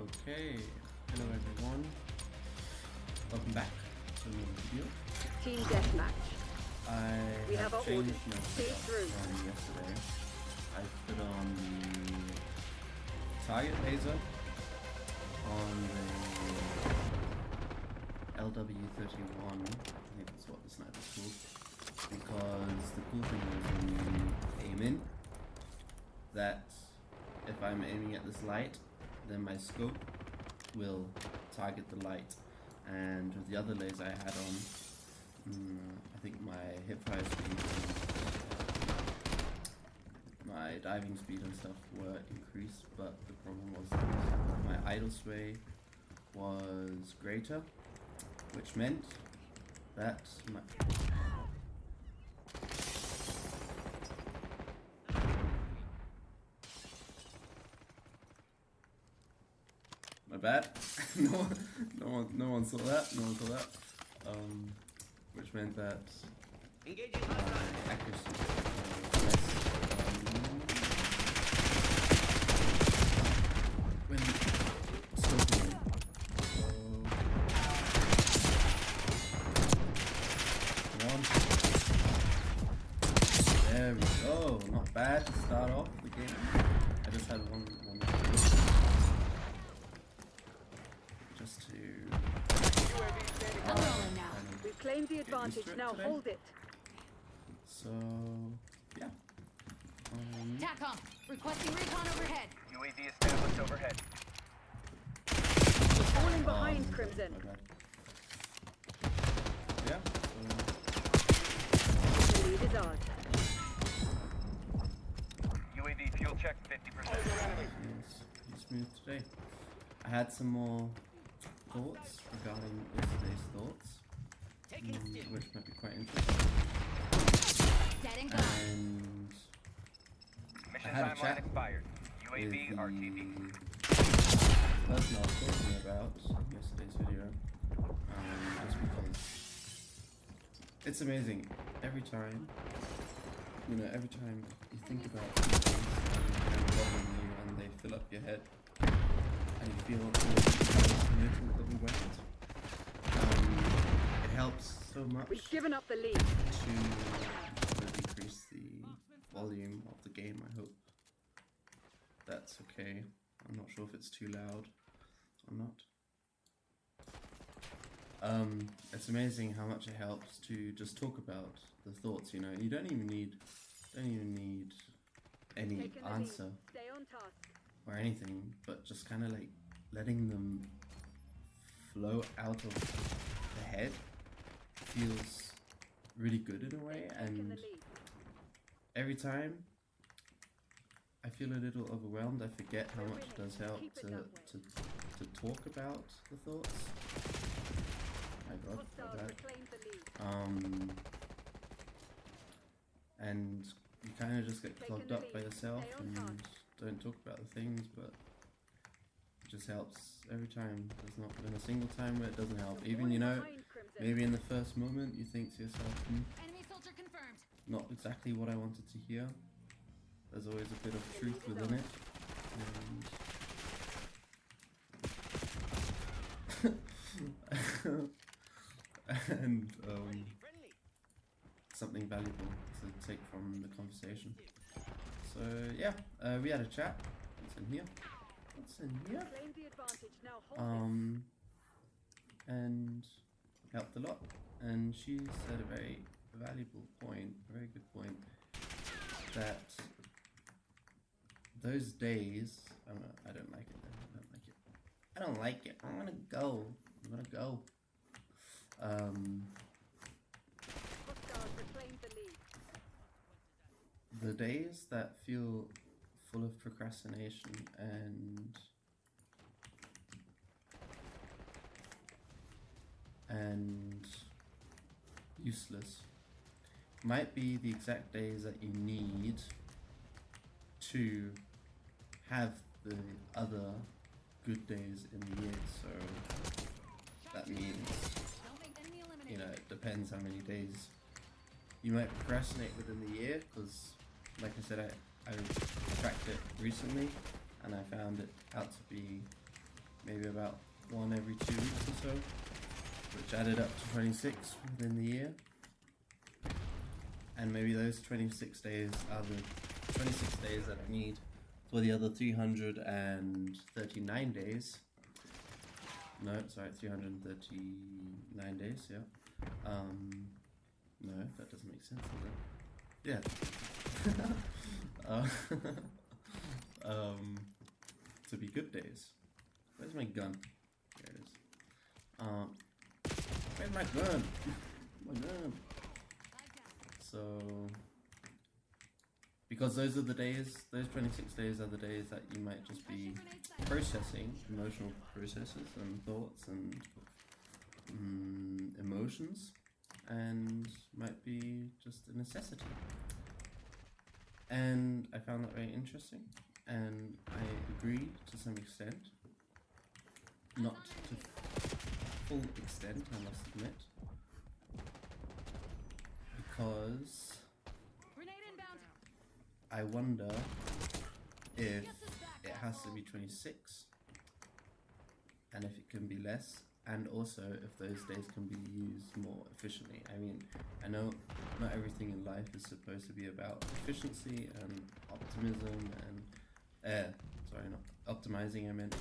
Okay, hello everyone. Welcome back to another video. Team deathmatch. I We have our changed orders. my Stay setup through. from yesterday. I put on the target laser on the LW31. I think that's what the sniper's called. Because the cool thing is when you aim in, that if I'm aiming at this light, then my scope will target the light. And with the other laser I had on, I think my hip fire speed and my diving speed and stuff were increased, but the problem was that my idle sway was greater, which meant that my bad. no one saw that. No one saw that. Which meant that my accuracy was less when scoping. So, there we go. Not bad to start off the game. I just had one just to We've claimed the advantage, now today. hold it. So yeah. TACOM, requesting recon overhead. UAV established overhead. Falling behind, Crimson. My bad. Yeah. The lead is ours. UAV fuel check 50%. It's smooth today. I had some more thoughts regarding yesterday's thoughts, which might be quite interesting. Dead and gone. And I Mission had a timeline chat expired. with UAV the RTB. person I was talking about in yesterday's video, just because it's amazing. Every time you think about things and bothering you and they fill up your head and you feel a little overwhelmed, it helps so much We've given up the lead. to decrease the volume of the game. I hope that's okay. I'm not sure if it's too loud or not. It's amazing how much it helps to just talk about the thoughts, you know. You don't even need any Taking the answer lead. Stay on task. or anything, but just kind of like letting them flow out of the head feels really good in a way. Taking And the lead. every time I feel a little overwhelmed, I forget how much it does help to talk about the thoughts. My god, Hostiles bad. reclaimed the lead. And you kind of just get Taking clogged the up by lead. yourself Stay on and task. don't talk about the things, but it just helps every time. There's not been a single time where it doesn't help. Even, you know, Behind, Crimson. maybe in the first moment you think to yourself, Enemy soldier confirmed. not exactly what I wanted to hear. There's always a bit of truth within it. And something valuable to take from the conversation. So yeah, we had a chat. What's in here? What's in here? Claim the advantage, now hold it. And helped a lot. And she said a very valuable point, a very good point, that those days, I don't like it. I don't like it. I'm gonna go. Hostiles reclaimed the lead. The days that feel full of procrastination and useless might be the exact days that you need to have the other good days in the year. So that means, Don't make enemy eliminated. you know, it depends how many days you might procrastinate within the year, because like I said, I tracked it recently and I found it out to be maybe about one every 2 weeks or so, which added up to 26 within the year. And maybe those 26 days are the 26 days that I need for the other 339 days. No, sorry, 339 days, yeah. No, that doesn't make sense, does it? Yeah. To be good days. Where's my gun? There it is. Where's my gun? My gun. So, because those are the days, those 26 days are the days that you might just be processing emotional processes and thoughts and emotions, and might be just a necessity. And I found that very interesting, and I agree to some extent, not to full extent, I must admit, because I wonder if it has to be 26 and if it can be less, and also if those days can be used more efficiently. I mean, I know not everything in life is supposed to be about efficiency and optimism and sorry, not optimizing, I meant,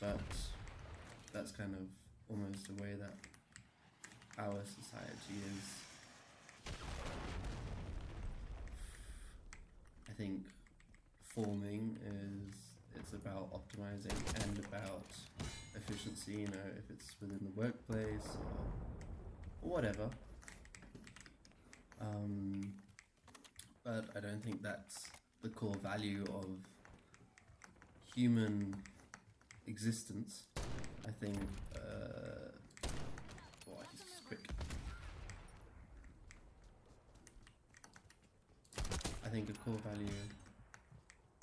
but that's kind of almost the way that our society is, I think, forming. It's about optimizing and about efficiency, you know, if it's within the workplace or whatever. But I don't think that's the core value of human existence. I think, this is quick. I think a core value,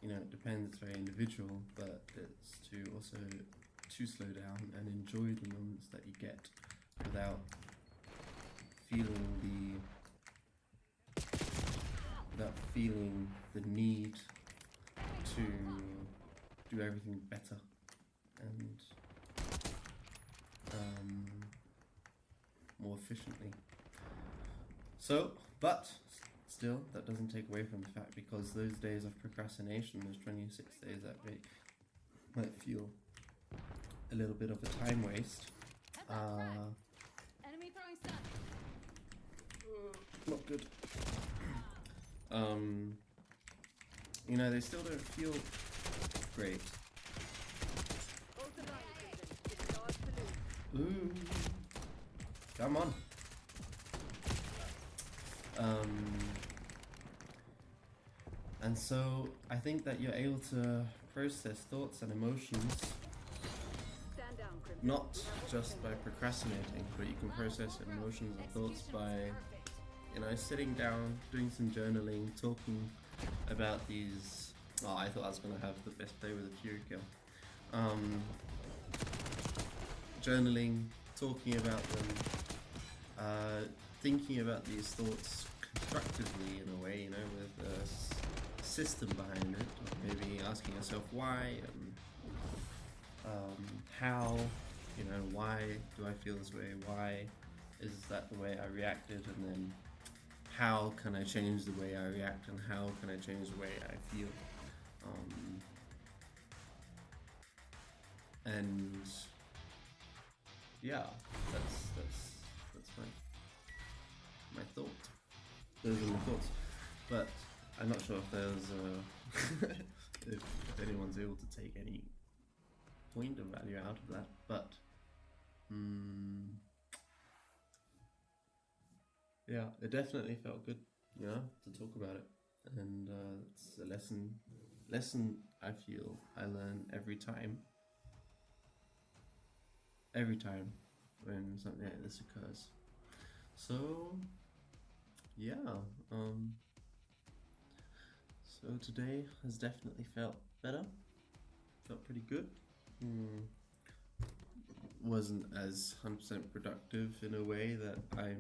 you know, it depends, it's very individual, but it's to also to slow down and enjoy the moments that you get without feeling the need to do everything better and more efficiently. So, but still, that doesn't take away from the fact, because those days of procrastination, those 26 days that might feel a little bit of a time waste, Enemy throwing stuff. not good. You know, they still don't feel great. Ooh, come on. And so I think that you're able to process thoughts and emotions not just by procrastinating, but you can process emotions and thoughts by, you know, sitting down, doing some journaling, talking about these. Oh, I thought I was gonna have the best day with a Fury kill. Journaling, talking about them, thinking about these thoughts constructively in a way, you know, with a system behind it. Maybe asking yourself why and how, you know, why do I feel this way? Why is that the way I reacted? And then how can I change the way I react, and how can I change the way I feel? And yeah, that's my thought. Those are my thoughts. But I'm not sure if there's if anyone's able to take any point of value out of that. But yeah, it definitely felt good, you know, to talk about it. And it's a lesson I feel I learn every time when something like this occurs. So yeah, so today has definitely felt better, felt pretty good. Wasn't as 100% productive in a way that I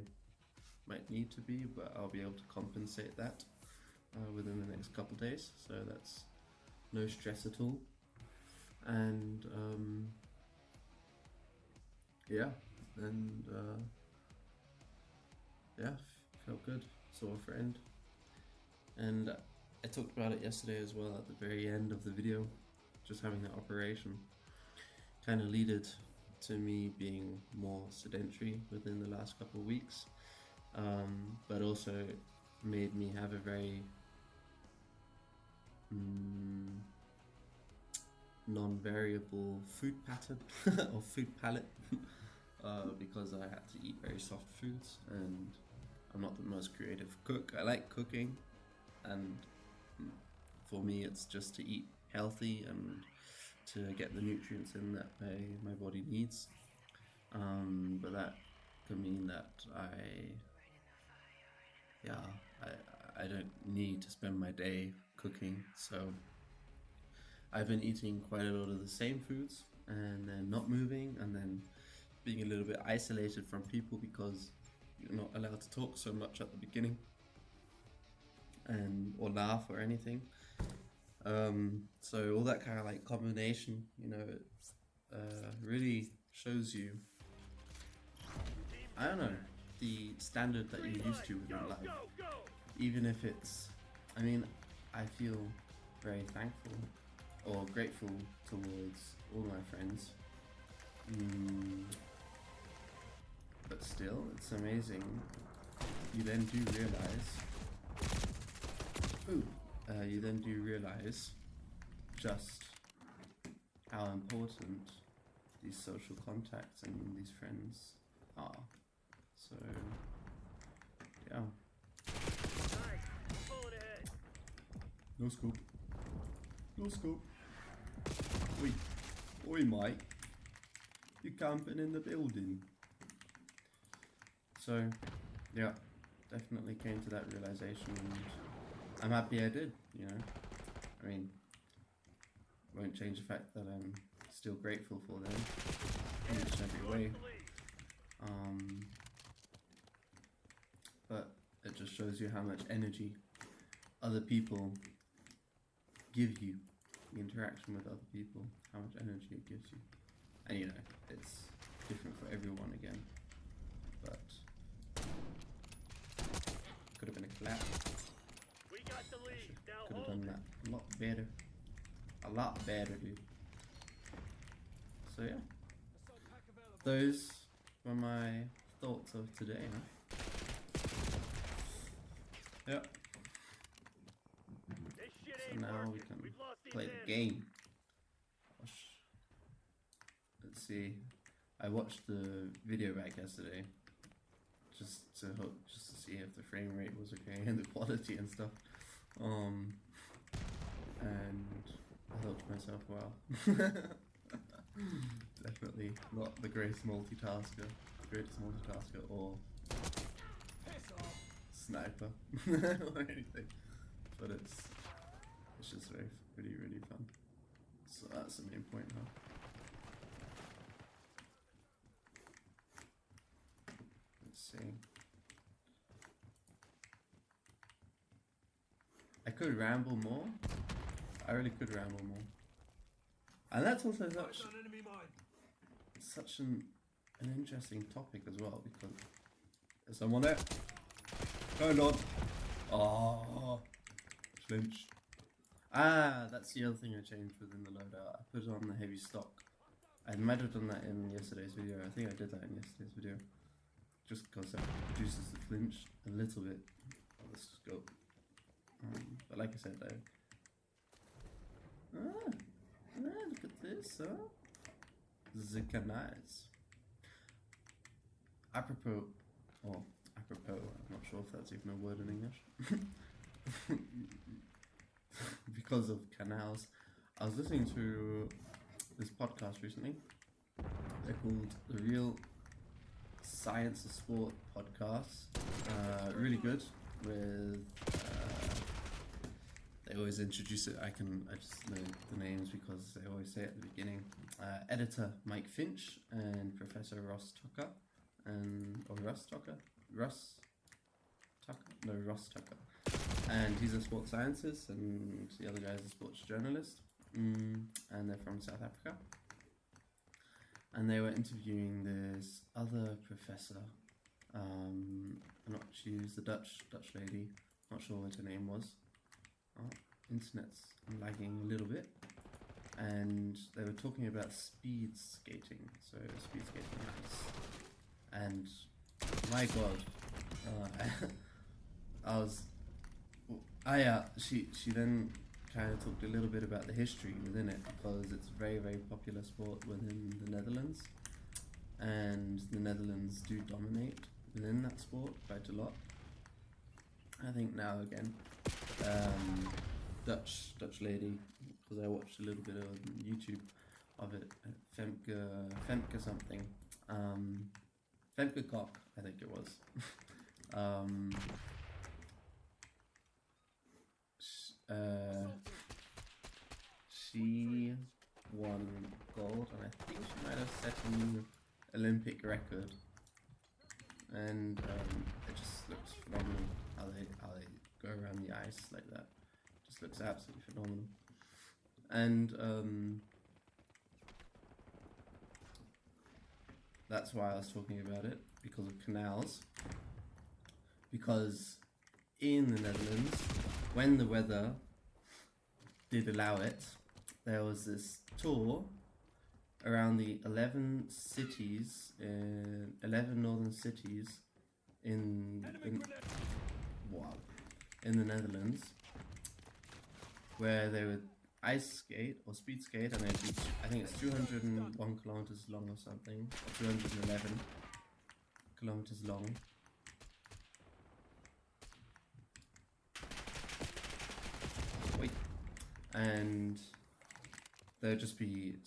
might need to be, but I'll be able to compensate that within the next couple days, so that's no stress at all. and yeah, and yeah, felt good. Saw a friend, and I talked about it yesterday as well at the very end of the video. Just having that operation kind of led to me being more sedentary within the last couple of weeks, but also made me have a very non-variable food pattern or food palette because I had to eat very soft foods, and I'm not the most creative cook. I like cooking, and for me it's just to eat healthy and to get the nutrients in that my body needs, but that can mean that I don't need to spend my day cooking, so I've been eating quite a lot of the same foods and then not moving, and then being a little bit isolated from people because you're not allowed to talk so much at the beginning and or laugh or anything. So all that kind of like combination, you know, it really shows you, I don't know, the standard that you're used to within life. Even if it's, I mean, I feel very thankful or grateful towards all my friends. But still, it's amazing. You then do realize just how important these social contacts and these friends are. So, yeah. No scope. No scope. Oi, mate. You're camping in the building. So, yeah, definitely came to that realization, and I'm happy I did, you know. I mean, won't change the fact that I'm still grateful for them in each and every way. But it just shows you how much energy other people give you, the interaction with other people, how much energy it gives you. And you know, it's different for everyone again, but could have been a clap. We got the lead. Now Could have hold done that a lot better, dude. So yeah, those were my thoughts of today, huh? Yep. This shit So ain't now we working. can We've lost these play men. the game. Gosh. Let's see. I watched the video back yesterday, just to see if the frame rate was okay and the quality and stuff. And I thought to myself, wow, definitely not the greatest multitasker or sniper or anything, but it's just really fun. So that's the main point, huh? Let's see. I could ramble more. I really could ramble more. And that's also such an interesting topic as well, because there's someone there. Hold on. Oh, flinch. Ah, that's the other thing I changed within the loadout. I put on the heavy stock. I might have done that in yesterday's video. I think I did that in yesterday's video. Just because that reduces the flinch a little bit of the scope. But like I said, look at this, huh? Zikanais. Apropos, I'm not sure if that's even a word in English. Because of canals, I was listening to this podcast recently. They're called The Real Science of Sport Podcast. Really good. With they always introduce it. I just know the names because they always say it at the beginning. Editor Mike Finch and Professor Ross Tucker, Ross Tucker, and he's a sports scientist, and the other guy is a sports journalist. And and they're from South Africa. And they were interviewing this other professor. She was the Dutch lady. Not sure what her name was. Oh, internet's lagging a little bit. And they were talking about speed skating. So speed skating ice. And my God, she then kind of talked a little bit about the history within it, because it's a very, very popular sport within the Netherlands, and the Netherlands do dominate within that sport quite a lot. I think now again, Dutch lady, because I watched a little bit of YouTube of it, Femke something, Femke Kok, I think it was. She won gold, and I think she might have set a new Olympic record. And it just looks phenomenal how they go around the ice like that. Just looks absolutely phenomenal. And that's why I was talking about it, because of canals. Because in the Netherlands, when the weather did allow it, there was this tour around the 11 northern cities in the Netherlands, where they would ice skate or speed skate, and it'd be, I think it's 201 kilometers long or something, or 211 kilometers long. And there'd just be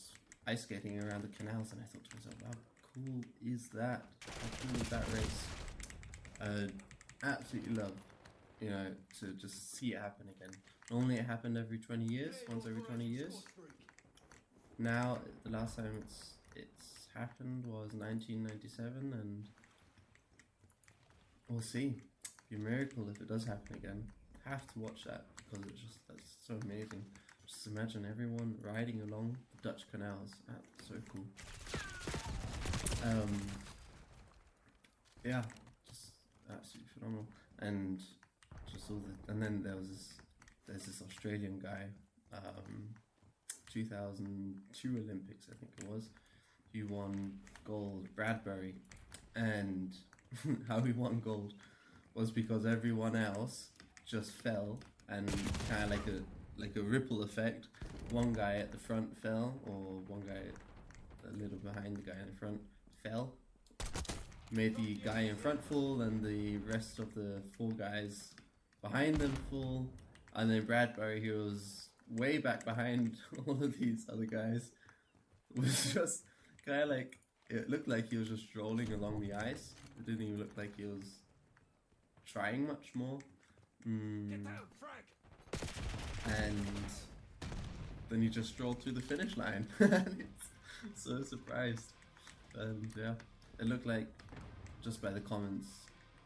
ice skating around the canals, and I thought to myself, how cool is that? How cool is that race? I'd absolutely love, to just see it happen again. Normally it happened every 20 years, once every 20 years. Now, the last time it's happened was 1997, and we'll see. It'd be a miracle if it does happen again. Have to watch that, because that's so amazing. Just imagine everyone riding along the Dutch canals. That's so cool. Yeah, just absolutely phenomenal. And just and then there's this Australian guy, 2002 Olympics, I think it was. He won gold, Bradbury, and how he won gold was because everyone else just fell, and kind of like a ripple effect. One guy at the front fell, or one guy a little behind the guy in the front fell, made the guy in front fall, and the rest of the 4 guys behind them fall, and then Bradbury, who was way back behind all of these other guys, was just kind of like, it looked like he was just strolling along the ice. It didn't even look like he was trying much more. And then he just strolled through the finish line. So surprised. And yeah, it looked like, just by the comments,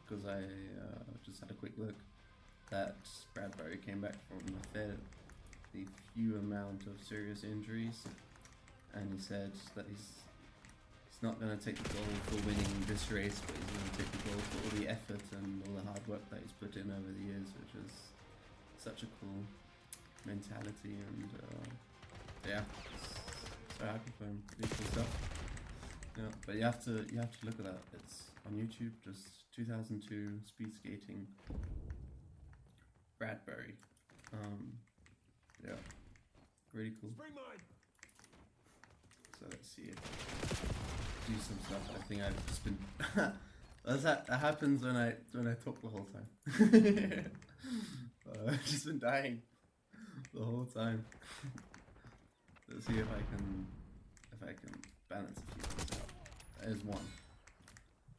because I just had a quick look, that Bradbury came back from a few amount of serious injuries, and he said that he's not going to take the gold for winning this race, but he's going to take the gold for all the effort and all the hard work that he's put in over the years, which is such a cool mentality. And yeah, so happy for him. Really cool stuff. Yeah, but you have to look at that. It's on YouTube. Just 2002 speed skating Bradbury. Yeah, really cool. So let's see it. Do some stuff. I think I've just been. That happens when I talk the whole time. I've just been dying the whole time. Let's see if I can balance a few things out. There's one.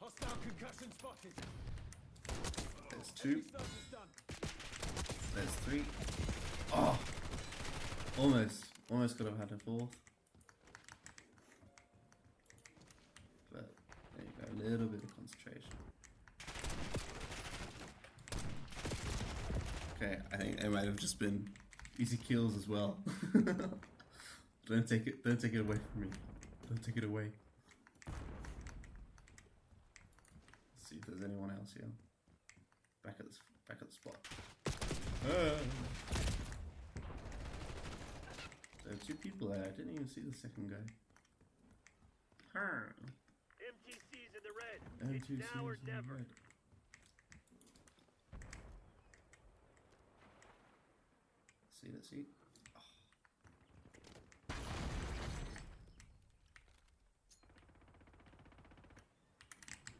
Hostile concussion spotted. There's 2. There's 3. Oh, almost could have had a 4th. But there you go, a little bit of concentration. Okay, I think it might have just been easy kills as well. Don't take it away from me. Don't take it away. Let's see if there's anyone else here. Back at the spot. There are two people there. I didn't even see the second guy. MTC's in the red. It's M2 now or seems in never. red. Let's see.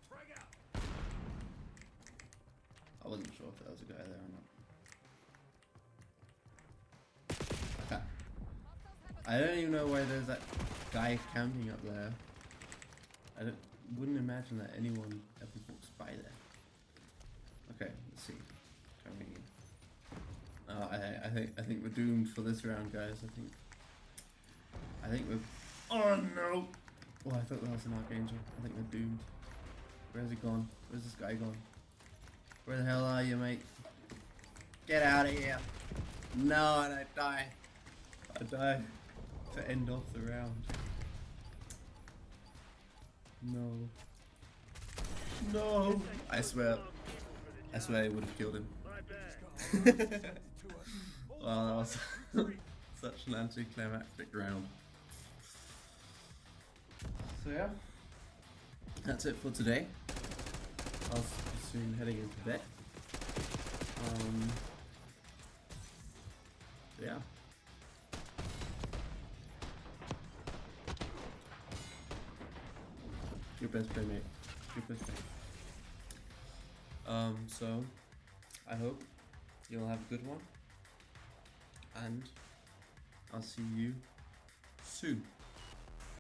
Frag out. I wasn't sure if there was a guy there or not. I don't even know why there's that guy camping up there. Wouldn't imagine that anyone ever walks by there. Okay, let's see. I think we're doomed for this round, guys. I think we're. Oh no! Oh, I thought that was an archangel. I think we're doomed. Where's he gone? Where's this guy gone? Where the hell are you, mate? Get out of here! No, and I die. I die to end off the round. No. No! I swear I would have killed him. My bad. Well, that was such an anticlimactic round. So yeah, that's it for today. I'll be soon heading into bed. Yeah. Your best play, mate. Your best play. So I hope you'll have a good one, and I'll see you soon.